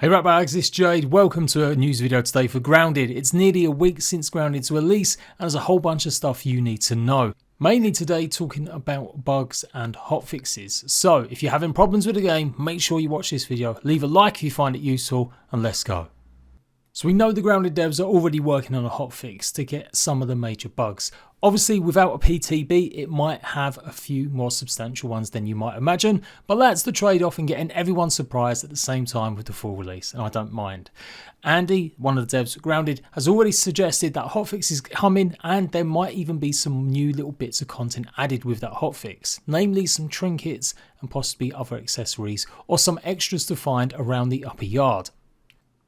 Hey ratbags, it's Jade. Welcome to a news video today for Grounded. It's nearly a week since Grounded's release and there's a whole bunch of stuff you need to know. Mainly today talking about bugs and hotfixes. So if you're having problems with the game, make sure you watch this video, leave a like if you find it useful, and let's go. So we know the Grounded devs are already working on a hotfix to get some of the major bugs. Obviously without a PTB it might have a few more substantial ones than you might imagine, but that's the trade-off in getting everyone surprised at the same time with the full release, and I don't mind. Andy, one of the devs at Grounded, has already suggested that hotfix is coming and there might even be some new little bits of content added with that hotfix, namely some trinkets and possibly other accessories or some extras to find around the upper yard.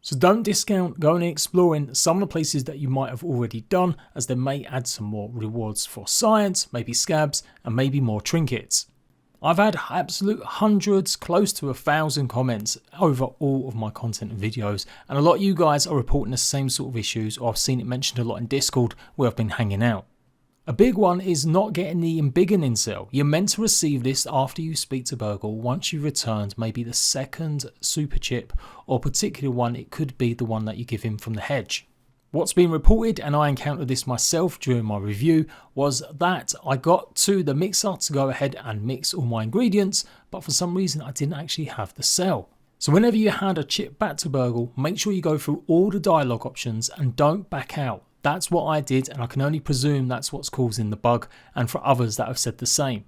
So don't discount going and exploring some of the places that you might have already done, as they may add some more rewards for science, maybe scabs, and maybe more trinkets. I've had absolute hundreds, close to 1,000 comments over all of my content and videos, and a lot of you guys are reporting the same sort of issues, or I've seen it mentioned a lot in Discord where I've been hanging out. A big one is not getting the embiggen incel. You're meant to receive this after you speak to Burgle once you've returned maybe the second super chip, or particular one, it could be the one that you give him from the hedge. What's been reported, and I encountered this myself during my review, was that I got to the mixer to go ahead and mix all my ingredients, but for some reason I didn't actually have the cell. So whenever you hand a chip back to Burgle, make sure you go through all the dialogue options and don't back out. That's what I did, and I can only presume that's what's causing the bug, and for others that have said the same.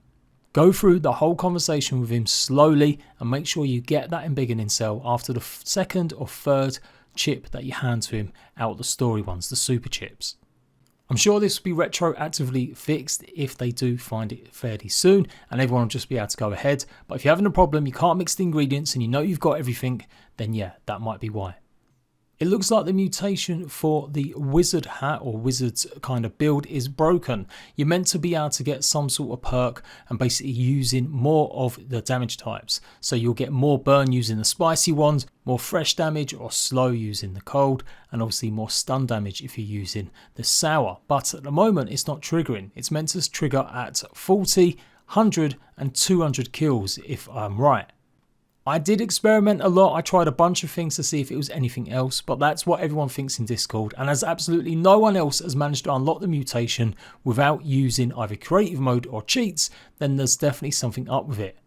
Go through the whole conversation with him slowly and make sure you get that embiggen incel after the second or third chip that you hand to him out of the story ones, the super chips. I'm sure this will be retroactively fixed if they do find it fairly soon, and everyone will just be able to go ahead. But if you're having a problem, you can't mix the ingredients and you know you've got everything, then yeah, that might be why. It looks like the mutation for the wizard hat or wizard's kind of build is broken. You're meant to be able to get some sort of perk and basically using more of the damage types. So you'll get more burn using the spicy ones, more fresh damage or slow using the cold, and obviously more stun damage if you're using the sour. But at the moment it's not triggering. It's meant to trigger at 40, 100 and 200 kills if I'm right. I did experiment a lot. I tried a bunch of things to see if it was anything else, but that's what everyone thinks in Discord, and as absolutely no one else has managed to unlock the mutation without using either creative mode or cheats, then there's definitely something up with it.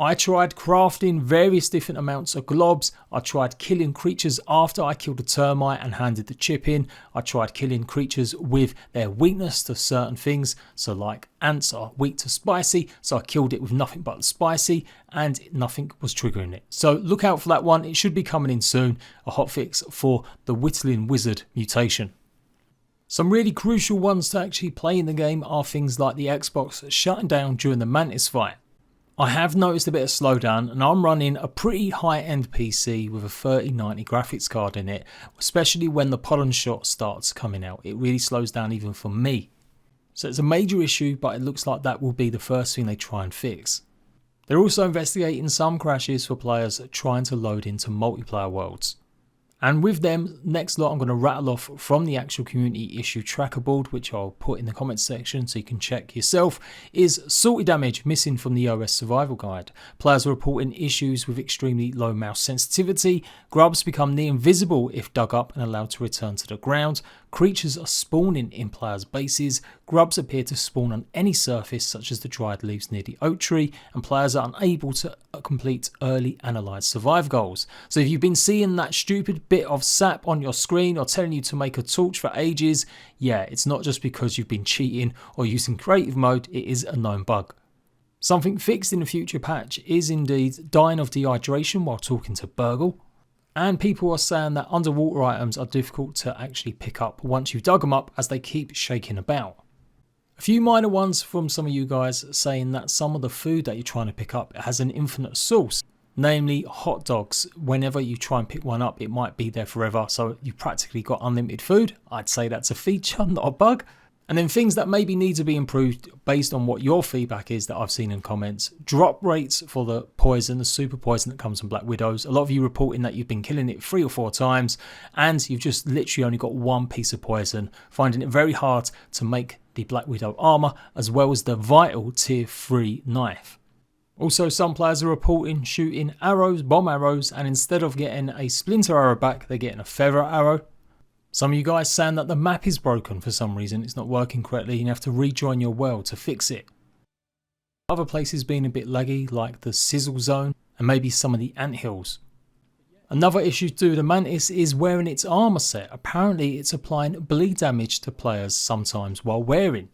I tried crafting various different amounts of globs. I tried killing creatures after I killed a termite and handed the chip in. I tried killing creatures with their weakness to certain things. So like ants are weak to spicy, so I killed it with nothing but the spicy and nothing was triggering it. So look out for that one. It should be coming in soon. A hotfix for the whittling wizard mutation. Some really crucial ones to actually play in the game are things like the Xbox shutting down during the Mantis fight. I have noticed a bit of slowdown, and I'm running a pretty high-end PC with a 3090 graphics card in it, especially when the pollen shot starts coming out. It really slows down even for me. So it's a major issue, but it looks like that will be the first thing they try and fix. They're also investigating some crashes for players trying to load into multiplayer worlds. And with them, next lot I'm going to rattle off from the actual community issue tracker board, which I'll put in the comments section so you can check yourself, is salty damage missing from the OS survival guide. Players are reporting issues with extremely low mouse sensitivity, grubs become near invisible if dug up and allowed to return to the ground, creatures are spawning in players' bases, grubs appear to spawn on any surface such as the dried leaves near the oak tree, and players are unable to complete early analyzed survive goals. So if you've been seeing that stupid bit of sap on your screen or telling you to make a torch for ages, yeah, it's not just because you've been cheating or using creative mode, it is a known bug. Something fixed in a future patch is indeed dying of dehydration while talking to Burgle. And people are saying that underwater items are difficult to actually pick up once you've dug them up as they keep shaking about. A few minor ones from some of you guys saying that some of the food that you're trying to pick up has an infinite source, namely hot dogs. Whenever you try and pick one up, it might be there forever, so you've practically got unlimited food. I'd say that's a feature, not a bug. And then things that maybe need to be improved based on what your feedback is that I've seen in comments. Drop rates for the poison, the super poison that comes from Black Widows. A lot of you reporting that you've been killing it 3 or 4 times and you've just literally only got one piece of poison, finding it very hard to make the Black Widow armor as well as the vital tier 3 knife. Also, some players are reporting shooting arrows, bomb arrows, and instead of getting a splinter arrow back, they're getting a feather arrow. Some of you guys saying that the map is broken for some reason, it's not working correctly, and you have to rejoin your world to fix it. Other places being a bit laggy, like the sizzle zone, and maybe some of the anthills. Another issue to do with the Mantis is wearing its armor set. Apparently it's applying bleed damage to players sometimes while wearing.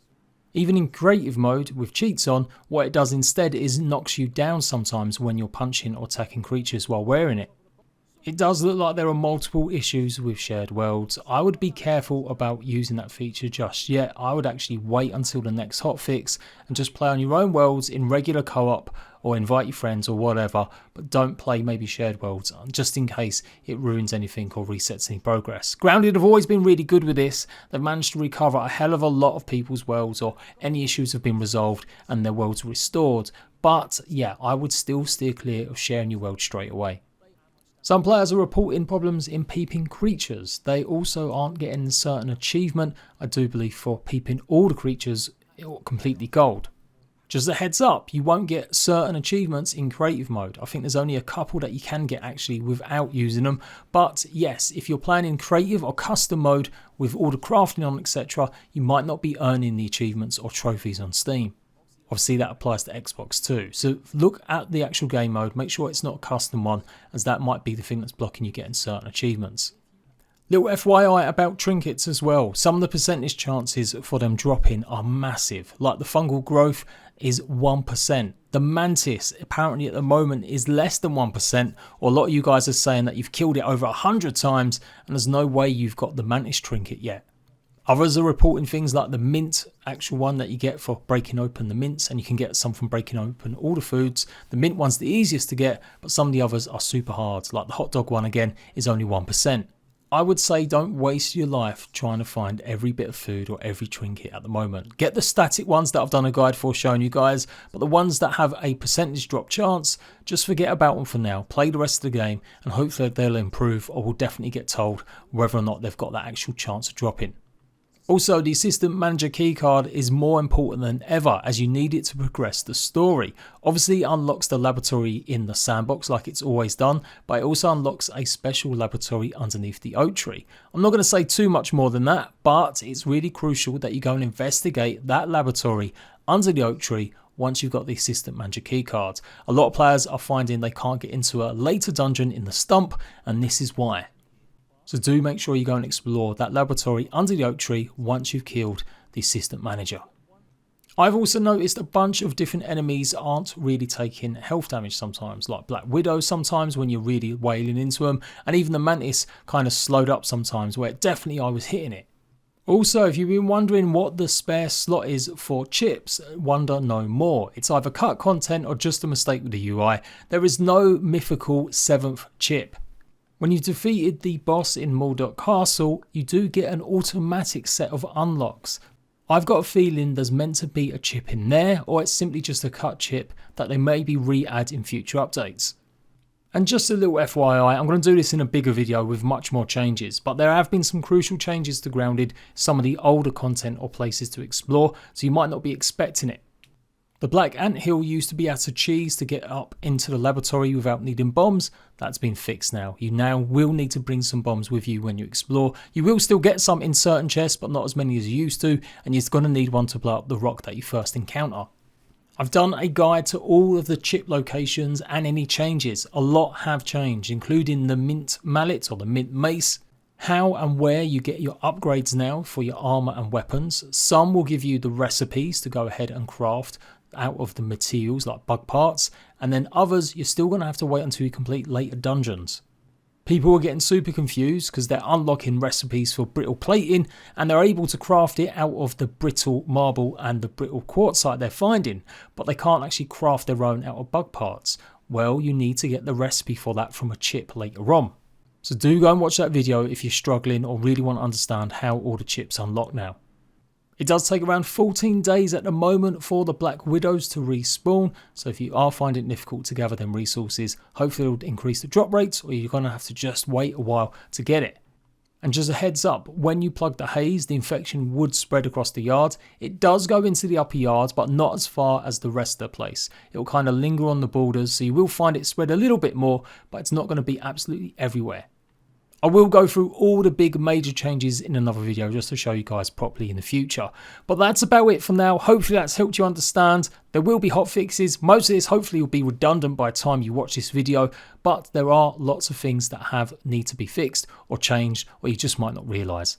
Even in creative mode with cheats on, what it does instead is knocks you down sometimes when you're punching or attacking creatures while wearing it. It does look like there are multiple issues with shared worlds. I would be careful about using that feature just yet. I would actually wait until the next hotfix and just play on your own worlds in regular co-op or invite your friends or whatever, but don't play maybe shared worlds just in case it ruins anything or resets any progress. Grounded have always been really good with this. They've managed to recover a hell of a lot of people's worlds, or any issues have been resolved and their worlds restored. But yeah, I would still steer clear of sharing your world straight away. Some players are reporting problems in peeping creatures. They also aren't getting a certain achievement, I do believe, for peeping all the creatures completely gold. Just a heads up, you won't get certain achievements in creative mode. I think there's only a couple that you can get actually without using them. But yes, if you're playing in creative or custom mode with all the crafting on, etc., you might not be earning the achievements or trophies on Steam. Obviously that applies to Xbox too. So look at the actual game mode, make sure it's not a custom one, as that might be the thing that's blocking you getting certain achievements. Little FYI about trinkets as well. Some of the percentage chances for them dropping are massive. Like the fungal growth is 1%. The mantis apparently at the moment is less than 1%, or a lot of you guys are saying that you've killed it over 100 times and there's no way you've got the mantis trinket yet. Others are reporting things like the mint, actual one that you get for breaking open the mints, and you can get some from breaking open all the foods. The mint one's the easiest to get, but some of the others are super hard, like the hot dog one again is only 1%. I would say don't waste your life trying to find every bit of food or every trinket at the moment. Get the static ones that I've done a guide for showing you guys, but the ones that have a percentage drop chance, just forget about them for now. Play the rest of the game and hopefully they'll improve, or we'll definitely get told whether or not they've got that actual chance of dropping. Also, the Assistant Manager keycard is more important than ever, as you need it to progress the story. Obviously it unlocks the laboratory in the sandbox like it's always done, but it also unlocks a special laboratory underneath the oak tree. I'm not going to say too much more than that, but it's really crucial that you go and investigate that laboratory under the oak tree once you've got the Assistant Manager keycard. A lot of players are finding they can't get into a later dungeon in the stump, and this is why. So do make sure you go and explore that laboratory under the oak tree once you've killed the Assistant Manager. I've also noticed a bunch of different enemies aren't really taking health damage sometimes, like Black Widow sometimes when you're really wailing into them, and even the Mantis kind of slowed up sometimes where definitely I was hitting it. Also, if you've been wondering what the spare slot is for chips, wonder no more. It's either cut content or just a mistake with the UI. There is no mythical 7th chip. When you've defeated the boss in Mordok Castle, you do get an automatic set of unlocks. I've got a feeling there's meant to be a chip in there, or it's simply just a cut chip that they maybe re-add in future updates. And just a little FYI, I'm going to do this in a bigger video with much more changes, but there have been some crucial changes to Grounded, some of the older content or places to explore, so you might not be expecting it. The Black Anthill used to be able to cheese to get up into the laboratory without needing bombs. That's been fixed now. You now will need to bring some bombs with you when you explore. You will still get some in certain chests, but not as many as you used to, and you're going to need one to blow up the rock that you first encounter. I've done a guide to all of the chip locations and any changes. A lot have changed, including the mint mallet or the mint mace, how and where you get your upgrades now for your armor and weapons. Some will give you the recipes to go ahead and craft out of the materials like bug parts, and then others you're still going to have to wait until you complete later dungeons. People are getting super confused because they're unlocking recipes for brittle plating and they're able to craft it out of the brittle marble and the brittle quartzite they're finding, but they can't actually craft their own out of bug parts. Well, you need to get the recipe for that from a chip later on. So do go and watch that video if you're struggling or really want to understand how all the chips unlock now. It does take around 14 days at the moment for the Black Widows to respawn, so if you are finding it difficult to gather them resources, hopefully it'll increase the drop rates, or you're going to have to just wait a while to get it. And just a heads up, when you plug the haze, the infection would spread across the yard. It does go into the upper yards, but not as far as the rest of the place. It will kind of linger on the borders, so you will find it spread a little bit more, but it's not going to be absolutely everywhere. I will go through all the big major changes in another video just to show you guys properly in the future. But that's about it for now. Hopefully that's helped you understand. There will be hot fixes. Most of this hopefully will be redundant by the time you watch this video, but there are lots of things that need to be fixed or changed, or you just might not realise.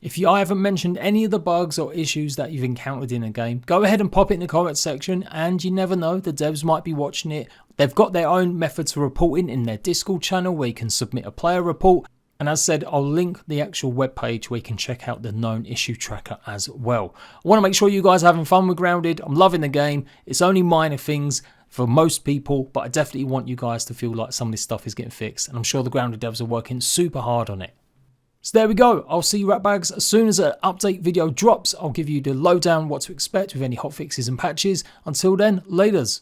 If I haven't mentioned any of the bugs or issues that you've encountered in a game, go ahead and pop it in the comment section, and you never know, the devs might be watching it. They've got their own methods for reporting in their Discord channel where you can submit a player report. And as said, I'll link the actual webpage where you can check out the known issue tracker as well. I want to make sure you guys are having fun with Grounded. I'm loving the game. It's only minor things for most people, but I definitely want you guys to feel like some of this stuff is getting fixed. And I'm sure the Grounded devs are working super hard on it. So there we go. I'll see you ratbags. As soon as an update video drops, I'll give you the lowdown what to expect with any hotfixes and patches. Until then, laters.